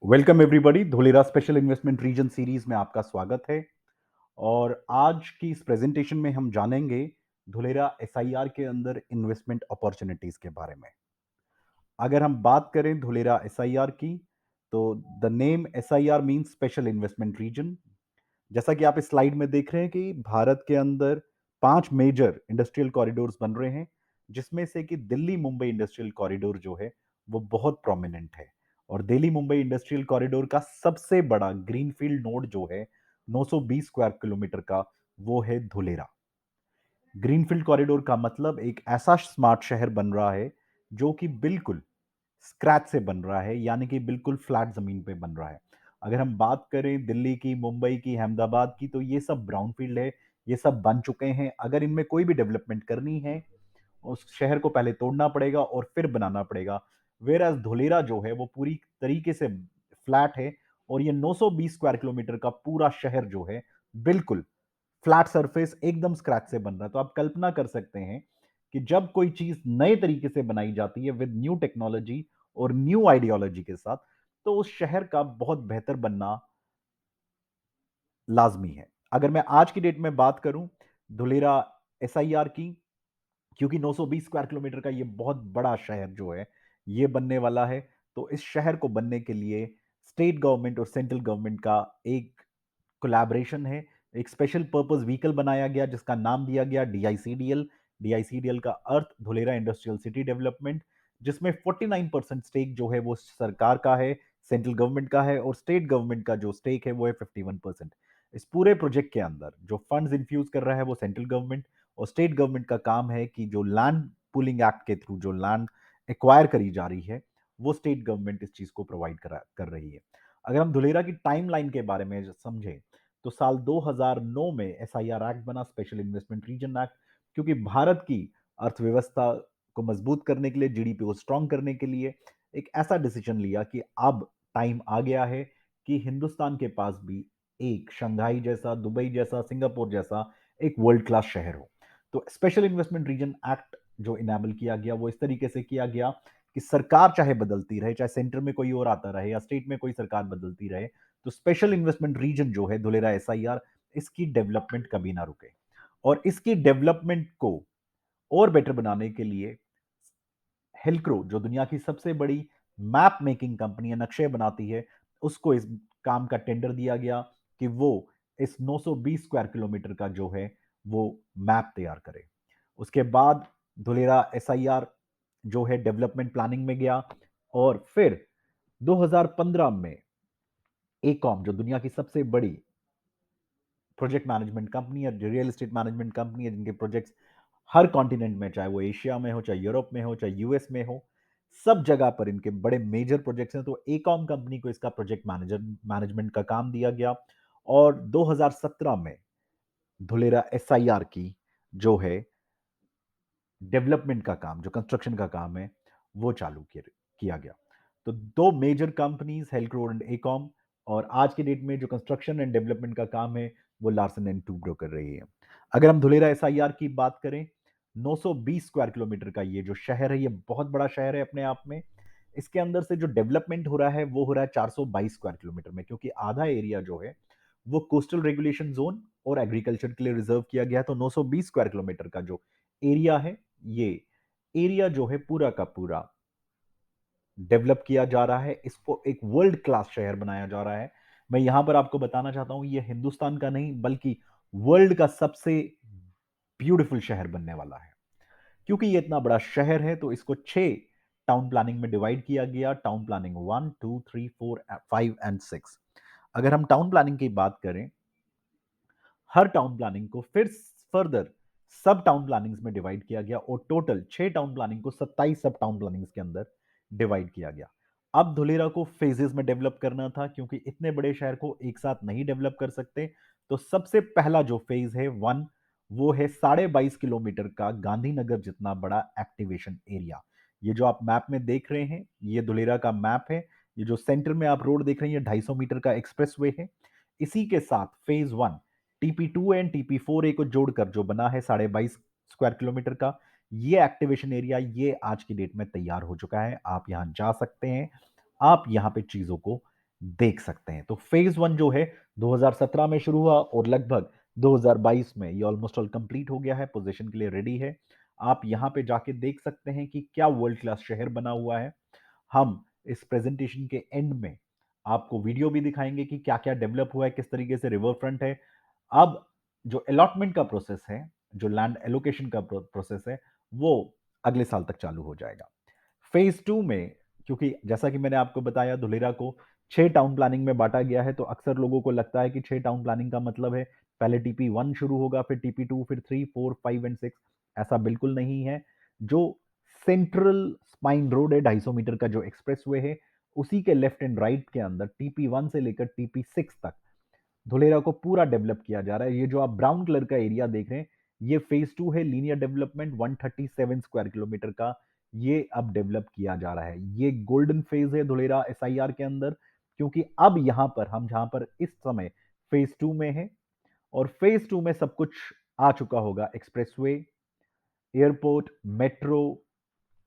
Welcome everybody. Dholera special investment region series में आपका स्वागत है। और आज की इस प्रेजेंटेशन में हम जानेंगे धुलेरा एसआईआर के अंदर इन्वेस्टमेंट अपॉर्चुनिटीज के बारे में। अगर हम बात करें धुलेरा एसआईआर की, तो the name SIR means special investment region. जैसा कि आप इस स्लाइड में देख रहे हैं कि भारत के अंदर 5 मेजर इंडस्ट्रियल कॉरिडोर्स बन रहे हैं, जिसमें से कि दिल्ली मुंबई इंडस्ट्रियल कॉरिडोर जो है वो बहुत प्रोमिनेंट है। और दिल्ली मुंबई इंडस्ट्रियल कॉरिडोर का सबसे बड़ा ग्रीनफील्ड नोड जो है 920 स्क्वायर किलोमीटर का, वो है धुलेरा। ग्रीनफील्ड कॉरिडोर का मतलब एक ऐसा स्मार्ट शहर बन रहा है जो कि बिल्कुल स्क्रैच से बन रहा है, यानी कि बिल्कुल फ्लैट जमीन पे बन रहा है। अगर हम बात करें दिल्ली की, मुंबई की, अहमदाबाद की, तो ये सब ब्राउन फील्ड है, ये सब बन चुके हैं। अगर इनमें कोई भी डेवलपमेंट करनी है, उस शहर को पहले तोड़ना पड़ेगा और फिर बनाना पड़ेगा। वेयर एज धुलेरा जो है वो पूरी तरीके से फ्लैट है, और ये 920 स्क्वायर किलोमीटर का पूरा शहर जो है बिल्कुल फ्लैट सरफेस एकदम स्क्रैच से बन रहा है। तो आप कल्पना कर सकते हैं कि जब कोई चीज नए तरीके से बनाई जाती है विद न्यू टेक्नोलॉजी और न्यू आइडियोलॉजी के साथ, तो उस शहर का बहुत बेहतर बनना लाजमी है। अगर मैं आज की डेट में बात करूं धुलेरा एसआईआर की, क्योंकि 920 स्क्वायर किलोमीटर का ये बहुत बड़ा शहर जो है ये बनने वाला है, तो इस शहर को बनने के लिए स्टेट गवर्नमेंट और सेंट्रल गवर्नमेंट का एक कोलैबोरेशन है। एक स्पेशल पर्पस व्हीकल बनाया गया जिसका नाम दिया गया डीआईसीडीएल। डीआईसीडीएल का अर्थ धुलेरा इंडस्ट्रियल सिटी डेवलपमेंट, जिसमें 49% स्टेक जो है वो सरकार का है, सेंट्रल गवर्नमेंट का है, और स्टेट गवर्नमेंट का जो स्टेक है वो है 51%। इस पूरे प्रोजेक्ट के अंदर जो फंड्स इंफ्यूज कर रहा है वो सेंट्रल गवर्नमेंट, और स्टेट गवर्नमेंट का काम है कि जो लैंड पुलिंग एक्ट के थ्रू जो लैंड एक्वायर करी जा रही है, वो स्टेट गवर्नमेंट इस चीज को प्रोवाइड कर रही है। अगर हम धुलेरा की टाइमलाइन के बारे में समझें, तो साल 2009 में एसआईआर एक्ट बना, स्पेशल इन्वेस्टमेंट रीजन एक्ट, क्योंकि भारत की अर्थव्यवस्था को मजबूत करने के लिए, जीडीपी को स्ट्रांग करने के लिए एक ऐसा डिसीजन लिया कि अब टाइम आ गया है कि हिंदुस्तान के पास भी एक शंघाई जैसा, दुबई जैसा, सिंगापुर जैसा एक वर्ल्ड क्लास शहर हो। तो स्पेशल इन्वेस्टमेंट रीजन एक्ट जो इनेबल किया गया वो इस तरीके से किया गया कि सरकार चाहे बदलती रहे, चाहे सेंटर में कोई और आता रहे या स्टेट में कोई सरकार बदलती रहे, तो स्पेशल इन्वेस्टमेंट रीजन जो है धुलेरा एसआईआर, इसकी डेवलपमेंट कभी ना रुके। और इसकी डेवलपमेंट को और बेटर बनाने के लिए हेल्क्रो, जो दुनिया की सबसे बड़ी मैप मेकिंग कंपनी है, नक्शे बनाती है, उसको इस काम का टेंडर दिया गया कि वो इस 920 स्क्वायर किलोमीटर का जो है वो मैप तैयार करे। उसके बाद धुलेरा एसआईआर जो है डेवलपमेंट प्लानिंग में गया, और फिर 2015 में एकॉम, जो दुनिया की सबसे बड़ी प्रोजेक्ट मैनेजमेंट कंपनी है, रियल एस्टेट मैनेजमेंट कंपनी है, जिनके प्रोजेक्ट्स हर कॉन्टिनेंट में, चाहे वो एशिया में हो, चाहे यूरोप में हो, चाहे यूएस में हो, सब जगह पर इनके बड़े मेजर प्रोजेक्ट्स हैं। तो एकॉम कंपनी को इसका प्रोजेक्ट मैनेजमेंट का काम दिया गया, और 2017 में धुलेरा एसआईआर की जो है डेवलपमेंट का काम, जो कंस्ट्रक्शन का काम है, वो चालू किया गया। तो दो मेजर कंपनीज हेल्क्रो एंड एकॉम, और आज की डेट में जो कंस्ट्रक्शन एंड डेवलपमेंट का काम है वो लार्सन एंड टूब्रो कर रही है। अगर हम धुलेरा एसआईआर की बात करें, 920 स्क्वायर किलोमीटर का ये जो शहर है, ये बहुत बड़ा शहर है अपने आप में। इसके अंदर से जो डेवलपमेंट हो रहा है वो हो रहा है 422 स्क्वायर किलोमीटर में, क्योंकि आधा एरिया जो है वो कोस्टल रेगुलेशन जोन और एग्रीकल्चर के लिए रिजर्व किया गया है। तो 920 स्क्वायर किलोमीटर का जो एरिया है, ये एरिया जो है पूरा का पूरा डेवलप किया जा रहा है, इसको एक वर्ल्ड क्लास शहर बनाया जा रहा है। मैं यहां पर आपको बताना चाहता हूं, ये हिंदुस्तान का नहीं बल्कि वर्ल्ड का सबसे ब्यूटीफुल शहर बनने वाला है। क्योंकि ये इतना बड़ा शहर है तो इसको 6 टाउन प्लानिंग में डिवाइड किया गया, टाउन प्लानिंग 1, 2, 3, 4, 5 एंड 6। अगर हम टाउन प्लानिंग की बात करें, हर टाउन प्लानिंग को फिर फर्दर सब टाउन प्लानिंग्स में डिवाइड किया गया, और टोटल 6 टाउन प्लानिंग को 27 सब टाउन प्लानिंग्स के अंदर डिवाइड किया गया। अब धुलेरा को फेजेस में डेवलप करना था, क्योंकि इतने बड़े शहर को एक साथ नहीं डेवलप कर सकते। तो सबसे पहला जो फेज है 1, वो है 22.5 किलोमीटर का गांधीनगर जितना बड़ा एक्टिवेशन एरिया। ये जो आप मैप में देख रहे हैं ये धुलेरा का मैप है। ये जो सेंटर में आप रोड देख रहे हैं ये 250 मीटर का एक्सप्रेसवे है। इसी के साथ फेज 1 टीपी 2 एंड टीपी 4 ए को जोड़कर जो बना है 22.5 स्क्वायर किलोमीटर का, ये एक्टिवेशन एरिया, ये आज की डेट में तैयार हो चुका है। आप यहां जा सकते हैं, आप यहां पे चीजों को देख सकते हैं। तो फेज 1 जो है 2017 में शुरू हुआ और लगभग 2022 में ये ऑलमोस्ट ऑल कंप्लीट हो गया है, पोजीशन के लिए रेडी है। आप यहां पे जाके देख सकते हैं कि क्या वर्ल्ड क्लास शहर बना हुआ है। हम इस प्रेजेंटेशन के एंड में आपको वीडियो भी दिखाएंगे कि क्या-क्या डेवलप हुआ है, किस तरीके से रिवर फ्रंट है। अब जो अलॉटमेंट का प्रोसेस है, जो लैंड एलोकेशन का प्रोसेस है, वो अगले साल तक चालू हो जाएगा। फेज 2 में, क्योंकि जैसा कि मैंने आपको बताया, धुलेरा को 6 टाउन प्लानिंग में बांटा गया है, तो अक्सर लोगों को लगता है कि 6 टाउन प्लानिंग का मतलब है पहले टीपी 1 शुरू होगा, फिर टीपी 2, फिर 3, 4, 5 एंड 6। ऐसा बिल्कुल नहीं है। जो सेंट्रल स्पाइन रोड है 250 मीटर का, जो एक्सप्रेस वे है, उसी के लेफ्ट एंड राइट के अंदर टीपी 1 से लेकर टीपी 6 तक धुलेरा को पूरा डेवलप किया जा रहा है। ये जो आप ब्राउन कलर का एरिया देख रहे हैं, ये फेज 2 है। लीनियर डेवलपमेंट 137 स्क्वायर किलोमीटर का ये अब डेवलप किया जा रहा है। ये गोल्डन फेज है धुलेरा एसआईआर के अंदर, क्योंकि अब यहां पर हम जहां पर इस समय फेज 2 में है, और फेज 2 में सब कुछ आ चुका होगा। Expressway, airport, metro,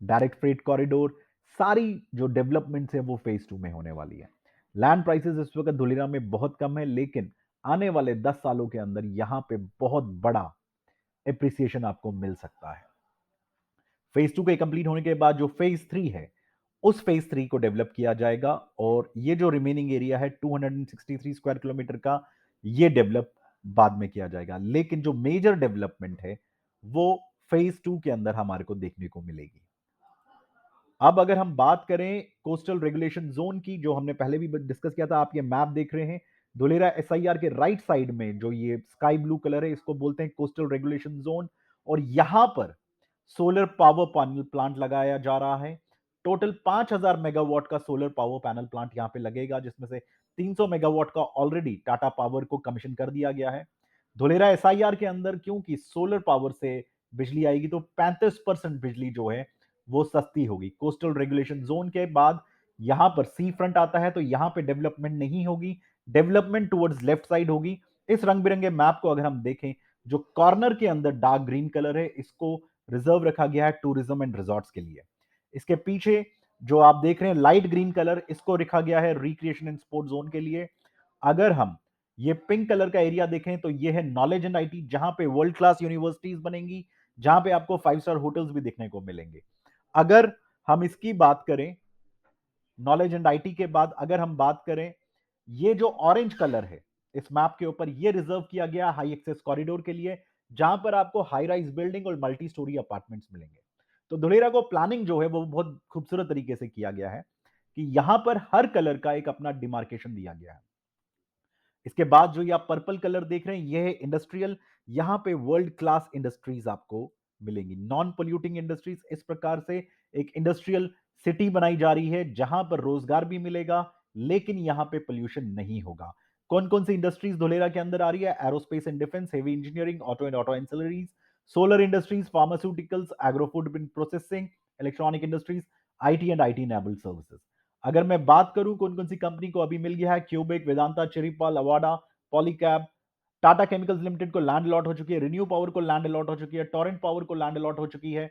direct freight corridor, सारी जो डेवलपमेंट्स है वो फेज 2 में होने वाली है। लैंड प्राइसेस इस वक्त धुलेरा में बहुत कम है, लेकिन आने वाले 10 सालों के अंदर यहां पे बहुत बड़ा एप्रिसिएशन आपको मिल सकता है। फेज 2 के कंप्लीट होने के बाद जो फेज 3 है, उस फेज 3 को डेवलप किया जाएगा, और ये जो रिमेनिंग एरिया है 263 स्क्वायर किलोमीटर का, ये डेवलप बाद में किया जाएगा। लेकिन जो मेजर डेवलपमेंट है वो फेज 2 के अंदर हमारे को देखने को मिलेगी। अब अगर हम बात करें कोस्टल रेगुलेशन जोन की, जो हमने पहले भी डिस्कस किया था, आप ये मैप देख रहे हैं। धुलेरा एसआईआर के राइट साइड में जो ये स्काई ब्लू कलर है, इसको बोलते हैं कोस्टल रेगुलेशन जोन, और यहां पर सोलर पावर पैनल प्लांट लगाया जा रहा है। टोटल 5000 मेगावाट का सोलर पावर पैनल प्लांट यहां पे लगेगा, जिसमें से 300 मेगावाट का ऑलरेडी टाटा पावर को कमीशन कर दिया गया है। धुलेरा एसआईआर के अंदर क्योंकि सोलर पावर से बिजली आएगी, तो 35% बिजली जो है वो सस्ती होगी। कोस्टल रेगुलेशन जोन के बाद यहां पर सी फ्रंट आता है, तो यहां पे डेवलपमेंट नहीं होगी, डेवलपमेंट टुवर्ड्स लेफ्ट साइड होगी। इस रंग बिरंगे मैप को अगर हम देखें, जो कॉर्नर के अंदर डार्क ग्रीन कलर है, इसको रिजर्व रखा गया है टूरिज्म एंड रिजॉर्ट्स के लिए। इसके पीछे जो आप देख रहे हैं लाइट ग्रीन कलर, इसको रखा गया है रिक्रिएशन एंड स्पोर्ट जोन के लिए। अगर हम ये पिंक कलर का एरिया देखें, तो ये है नॉलेज एंड आईटी, जहां पे वर्ल्ड क्लास यूनिवर्सिटीज बनेंगी, जहां पे आपको 5 स्टार होटल्स भी देखने को मिलेंगे। अगर हम इसकी बात करें, नॉलेज एंड आईटी के बाद अगर हम बात करें, ये जो ऑरेंज कलर है इस मैप के ऊपर, ये रिजर्व किया गया हाई एक्सेस कॉरिडोर के लिए, जहां पर आपको हाई राइज बिल्डिंग और मल्टी स्टोरी अपार्टमेंट्स मिलेंगे। तो धुलेरा को प्लानिंग जो है वो बहुत खूबसूरत तरीके से किया गया है, कि यहां पर हर कलर का एक अपना डिमार्केशन दिया गया है। इसके बाद जो ये आप पर्पल कलर देख रहे हैं, ये है इंडस्ट्रियल। यहां पे वर्ल्ड क्लास इंडस्ट्रीज आपको मिलेंगी, नॉन पोल्यूटिंग इंडस्ट्रीज। इस प्रकार से एक इंडस्ट्रियल सिटी बनाई जा रही है, जहां पर रोजगार भी मिलेगा, लेकिन यहां पे पोल्यूशन नहीं होगा। कौन कौन सी इंडस्ट्रीज धुलेरा के अंदर आ रही है? Aerospace and defence, heavy engineering, auto and auto ancillaries, solar industries, pharmaceuticals, agro food processing, electronic industries, IT and IT enabled services. अगर मैं बात करूं कौन कौन सी कंपनी को अभी मिल गया है, Cubic, Vedanta, Chiripal, Avaada, Polycab, Tata chemicals limited को लैंड अलॉट हो चुकी है, रिन्यू पावर को लैंड अलॉट हो चुकी है, टोरेंट पावर को लैंड अलॉट हो चुकी है,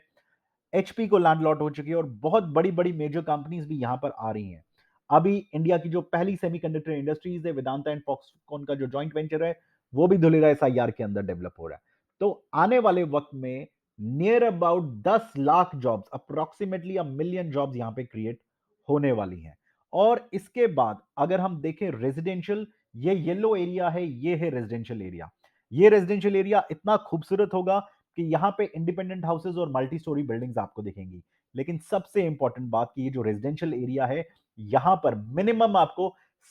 एचपी को लैंड अलॉट हो चुकी है, और बहुत बड़ी बड़ी मेजर कंपनीज भी यहां पर आ रही हैं। अभी इंडिया की जो पहली सेमीकंडक्टर इंडस्ट्रीज है, वेदांता एंड फॉक्सकॉन का जो जॉइंट वेंचर है, वो भी धुलेरा एसआईआर के अंदर डेवलप हो रहा है। तो आने वाले वक्त में near about 10 lakh jobs, approximately a million jobs यहां पे क्रिएट होने वाली हैं। और इसके बाद अगर हम देखें रेजिडेंशियल, ये येलो एरिया है, ये है रेजिडेंशियल एरिया। ये रेजिडेंशियल एरिया इतना खूबसूरत होगा कि यहां पे इंडिपेंडेंट हाउसेज और मल्टी स्टोरी बिल्डिंग्स आपको दिखेंगी। लेकिन सबसे इंपॉर्टेंट बात कि ये जो रेजिडेंशियल एरिया है, यहां पर मिनिमम आपको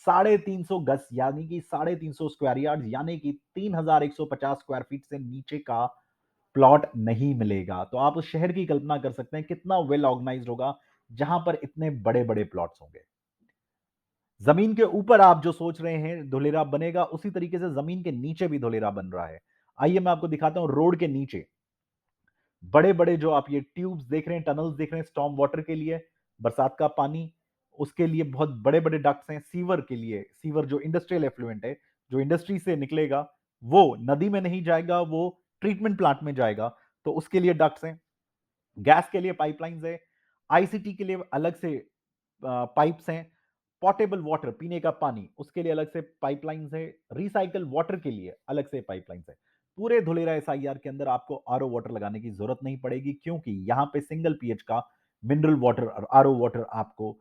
350 गज यानी कि 350 स्क्वायर यार्ड यानी कि 3150 स्क्वायर फीट से नीचे का प्लॉट नहीं मिलेगा। तो आप उस शहर की कल्पना कर सकते हैं कितना वेल ऑर्गेनाइज्ड होगा, जहां पर इतने बड़े बड़े प्लॉट्स होंगे। जमीन के ऊपर आप जो सोच रहे हैं धुलेरा बनेगा, उसी तरीके से जमीन के नीचे भी धुलेरा बन रहा है। आइए मैं आपको दिखाता हूं रोड के नीचे बड़े बड़े जो आप ये ट्यूब्स देख रहे हैं, टनल्स देख रहे हैं, स्टॉर्म वाटर के लिए, बरसात का पानी, उसके लिए बहुत बड़े बड़े डक्ट्स हैं। सीवर के लिए, सीवर जो इंडस्ट्रियल एफ्लुएंट है, जो इंडस्ट्री से निकलेगा, वो नदी में नहीं जाएगा, वो ट्रीटमेंट प्लांट में जाएगा, तो उसके लिए डक्ट्स हैं। गैस के लिए पाइपलाइंस है, आईसीटी के लिए अलग से पाइप्स हैं, पोर्टेबल वाटर, पीने का पानी, उसके लिए अलग से पाइपलाइंस है, रिसाइकल वाटर के लिए अलग से पाइपलाइंस है। पूरे धुलेरा एसआईआर के अंदर आपको आरओ वाटर लगाने की जरूरत नहीं पड़ेगी, क्योंकि यहां पे सिंगल पीएच का मिनरल वाटर और आरओ वाटर आपको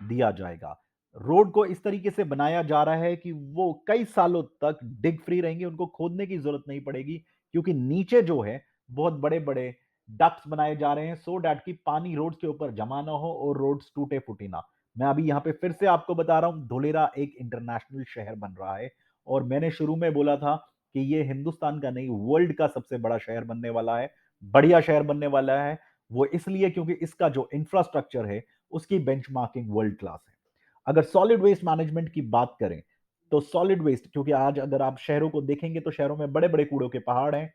दिया जाएगा। रोड को इस तरीके से बनाया जा रहा है कि वो कई सालों तक डिग फ्री रहेंगे, उनको खोदने की जरूरत नहीं पड़ेगी, क्योंकि नीचे जो है बहुत बड़े-बड़े डक्ट्स बनाए जा रहे हैं, सो दैट कि पानी रोड्स के ऊपर जमा ना हो और रोड्स टूटे-फूटे ना। मैं अभी यहां पे फिर से आपको बता रहा हूं, धुलेरा एक इंटरनेशनल शहर बन रहा है, और मैंने शुरू में बोला था कि ये हिंदुस्तान का नहीं, वर्ल्ड का सबसे बड़ा शहर बनने वाला है, बढ़िया शहर बनने वाला है। वो इसलिए क्योंकि इसका जो इंफ्रास्ट्रक्चर है, उसकी बेंचमार्किंग वर्ल्ड क्लास है। अगर सॉलिड वेस्ट मैनेजमेंट की बात करें, तो सॉलिड वेस्ट, क्योंकि आज अगर आप शहरों को देखेंगे तो शहरों में बड़े-बड़े कूड़ों के पहाड़ हैं,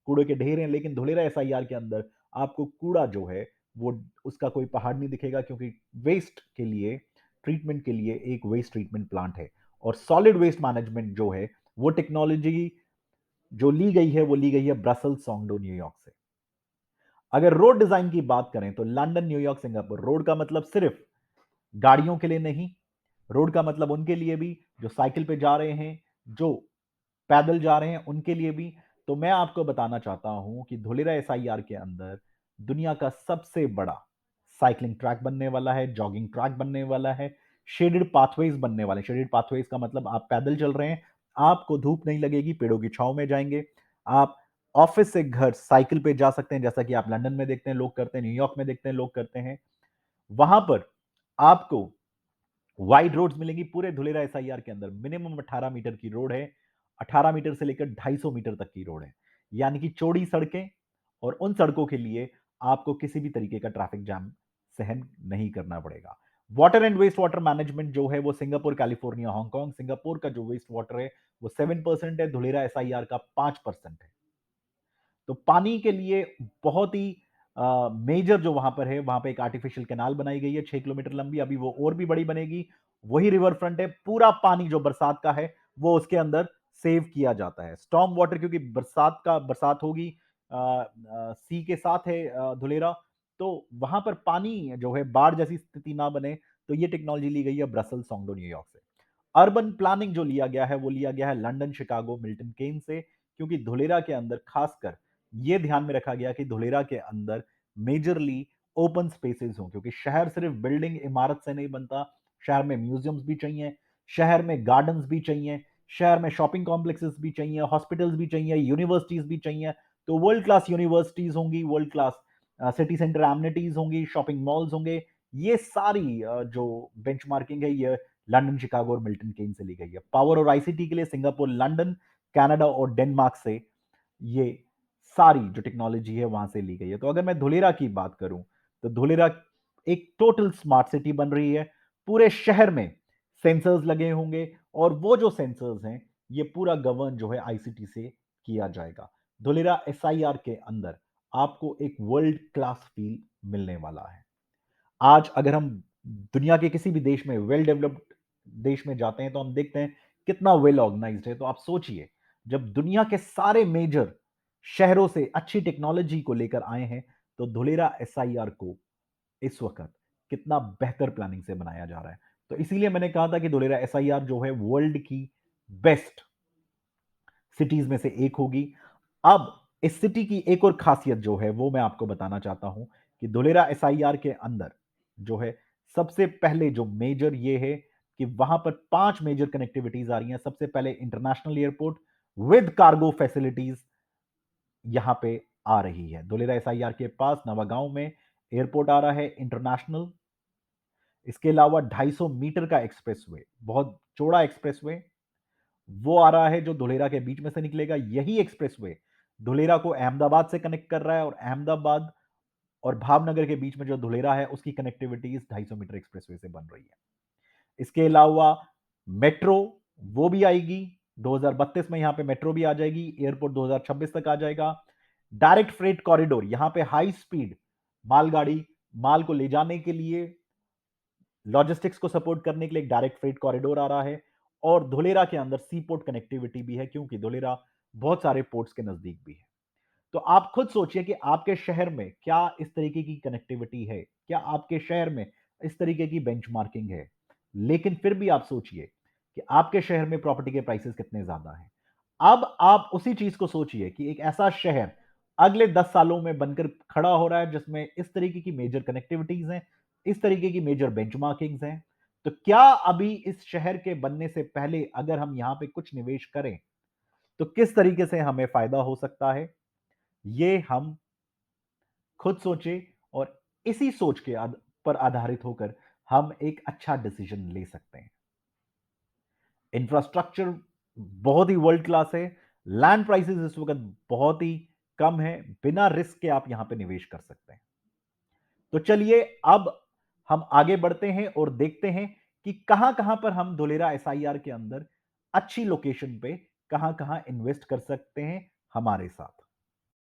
कूड़े के ढेर हैं, लेकिन धुलेरा एसआईआर के अंदर आपको कूड़ा जो है वो उसका कोई पहाड़ नहीं दिखेगा, क्योंकि वेस्ट के लिए, ट्रीटमेंट के लिए एक वेस्ट ट्रीटमेंट प्लांट है। और सॉलिड वेस्ट मैनेजमेंट जो है, वो टेक्नोलॉजी जो ली गई है, वो ली गई है ब्रसेल्स, सोंगडो, न्यूयॉर्क से। अगर रोड डिजाइन की बात करें तो लंदन, न्यूयॉर्क, सिंगापुर, रोड का मतलब सिर्फ गाड़ियों के लिए नहीं, रोड का मतलब उनके लिए भी जो साइकिल पे जा रहे हैं, जो पैदल जा रहे हैं, उनके लिए भी। तो मैं आपको बताना चाहता हूं कि धुलेरा एसआईआर के अंदर दुनिया का सबसे बड़ा साइकिलिंग ट्रैक बनने वाला है, जॉगिंग ट्रैक बनने वाला है, शेडेड पाथवेज बनने वाले। शेडेड पाथवेज का मतलब आप पैदल चल रहे हैं, आपको धूप नहीं लगेगी, पेड़ों की छांव में जाएंगे। आप ऑफिस से घर साइकिल पे जा सकते हैं, जैसा कि आप लंदन में देखते हैं लोग करते हैं, न्यूयॉर्क में देखते हैं लोग करते हैं। वहां पर आपको वाइड रोड्स मिलेंगी पूरे धुलेरा एसआईआर के अंदर। मिनिमम 18 मीटर की रोड है, 18 मीटर से लेकर 250 मीटर तक की रोड है, यानी कि चौड़ी सड़कें। और उन सड़कों के लिए आपको किसी भी तरीके का ट्रैफिक जाम सहन नहीं करना पड़ेगा। Water and waste water management जो है वो सिंगापुर, कैलिफोर्निया, हांगकांग। सिंगापुर का जो वेस्ट वाटर है वो 7% है, धुलेरा एसआईआर का 5% है। तो पानी के लिए बहुत ही मेजर जो वहां पर है, वहां पे एक आर्टिफिशियल कैनाल बनाई गई है 6 किलोमीटर लंबी, अभी वो और भी बड़ी बनेगी। वही रिवर फ्रंट है, पूरा पानी जो बरसात का है वो उसके अंदर सेव किया जाता है। स्टॉर्म वाटर, क्योंकि बरसात होगी, सी के साथ है धुलेरा, तो वहां पर पानी जो है बाढ़ जैसी स्थिति ना बने, तो ये टेक्नोलॉजी ली गई है ब्रसेल्स, सोंगडो, न्यूयॉर्क से। अर्बन प्लानिंग जो लिया गया है वो लिया गया है लंदन, शिकागो, मिल्टन केन से, क्योंकि धुलेरा के अंदर खासकर ये ध्यान में रखा गया कि धुलेरा के अंदर मेजरली ओपन स्पेसेस हों, क्योंकि शहर सिर्फ बिल्डिंग इमारत से नहीं बनता, शहर में म्यूजियम्स भी चाहिए, शहर में गार्डन्स भी चाहिए, शहर में शॉपिंग कॉम्प्लेक्सेस भी चाहिए, हॉस्पिटल्स भी चाहिए, यूनिवर्सिटीज भी चाहिए। तो वर्ल्ड क्लास यूनिवर्सिटीज होंगी, world class city centre amenities होंगी, शॉपिंग मॉल्स होंगे। ये सारी जो बेंचमार्किंग है, ये लंदन, शिकागो और मिल्टन केन से ली गई है। पावर और आईसीटी के लिए सिंगापुर, लंदन, कनाडा और डेनमार्क से ये सारी जो टेक्नोलॉजी है वहां से ली गई है। तो अगर मैं धुलेरा की बात करूं, तो धुलेरा एक टोटल स्मार्ट सिटी बन रही है। पूरे शहर में सेंसर्स लगे होंगे, और वो जो सेंसर्स हैं ये पूरा गवर्न जो है आईसीटी से किया जाएगा। धुलेरा एसआईआर के अंदर आपको एक वर्ल्ड क्लास फील मिलने वाला है। आज अगर हम दुनिया के किसी भी देश में, वेल डेवलप्ड देश में जाते हैं, तो हम देखते हैं कितना वेल ऑर्गेनाइज्ड है। तो आप सोचिए, जब दुनिया के सारे मेजर शहरों से अच्छी टेक्नोलॉजी को लेकर आए हैं, तो धुलेरा एसआईआर को इस वक्त कितना बेहतर प्लानिंग से बनाया जा रहा है। तो इसीलिए मैंने कहा था कि धुलेरा एसआईआर जो है वर्ल्ड की बेस्ट सिटीज में से एक होगी। अब इस सिटी की एक और खासियत जो है वो मैं आपको बताना चाहता हूं कि धुलेरा एसआईआर के अंदर जो है, सबसे पहले जो मेजर ये है कि वहां पर 5 मेजर कनेक्टिविटीज आ रही हैं। सबसे पहले international airport with cargo facilities यहां पे आ रही है। धुलेरा एसआईआर के पास नवागांव में एयरपोर्ट आ रहा है इंटरनेशनल। इसके अलावा 250 मीटर का एक्सप्रेसवे, बहुत चौड़ा एक्सप्रेसवे, वो आ रहा है जो धुलेरा के बीच में से निकलेगा। यही एक्सप्रेसवे धुलेरा को अहमदाबाद से कनेक्ट कर रहा है, और अहमदाबाद और भावनगर के बीच में जो धुलेरा है उसकी कनेक्टिविटी इस 250 मीटर एक्सप्रेसवे से बन रही है। इसके अलावा मेट्रो वो भी आएगी 2032 में, यहां पे मेट्रो भी आ जाएगी। एयरपोर्ट 2026 तक आ जाएगा। डायरेक्ट फ्रेट कॉरिडोर, यहां पे हाई स्पीड मालगाड़ी, माल को ले जाने के लिए, लॉजिस्टिक्स को सपोर्ट करने के लिए एक डायरेक्ट फ्रेट कॉरिडोर आ रहा है। और धुलेरा के अंदर सी पोर्ट कनेक्टिविटी भी है, क्योंकि धुलेरा बहुत सारे पोर्ट्स के नजदीक भी है। तो आप खुद सोचिए कि आपके शहर में क्या इस तरीके की कनेक्टिविटी है, क्या आपके शहर में इस तरीके की बेंचमार्किंग है। लेकिन फिर भी आप सोचिए कि आपके शहर में प्रॉपर्टी के प्राइसेस कितने ज़्यादा हैं। अब आप उसी चीज़ को सोचिए कि एक ऐसा शहर अगले 10 सालों में बनकर खड़ा हो रहा है जिसमें इस तरीके की मेजर कनेक्टिविटीज़ हैं, इस तरीके की मेजर बेंचमार्किंग्स हैं। तो क्या अभी इस शहर के बनने से पहले अगर हम यहां पे कुछ निवेश करें, तो किस तरीके से हमें फ़ायदा हो सकता है? ये हम खुद सोचें और इसी सोच के पर आधारित होकर हम एक अच्छा डिसीजन ले सकते हैं। इंफ्रास्ट्रक्चर बहुत ही वर्ल्ड क्लास है। लैंड प्राइसेस इस वक़्त बहुत ही कम है। बिना रिस्क के आप यहां पे निवेश कर सकते हैं। तो चलिए अब हम आगे बढ़ते हैं और देखते हैं कि कहां-कहां पर हम धोलेरा एसआईआर के अंदर अच्छी लोकेशन पे कहां-कहां इन्वेस्ट कर सकते हैं हमारे साथ।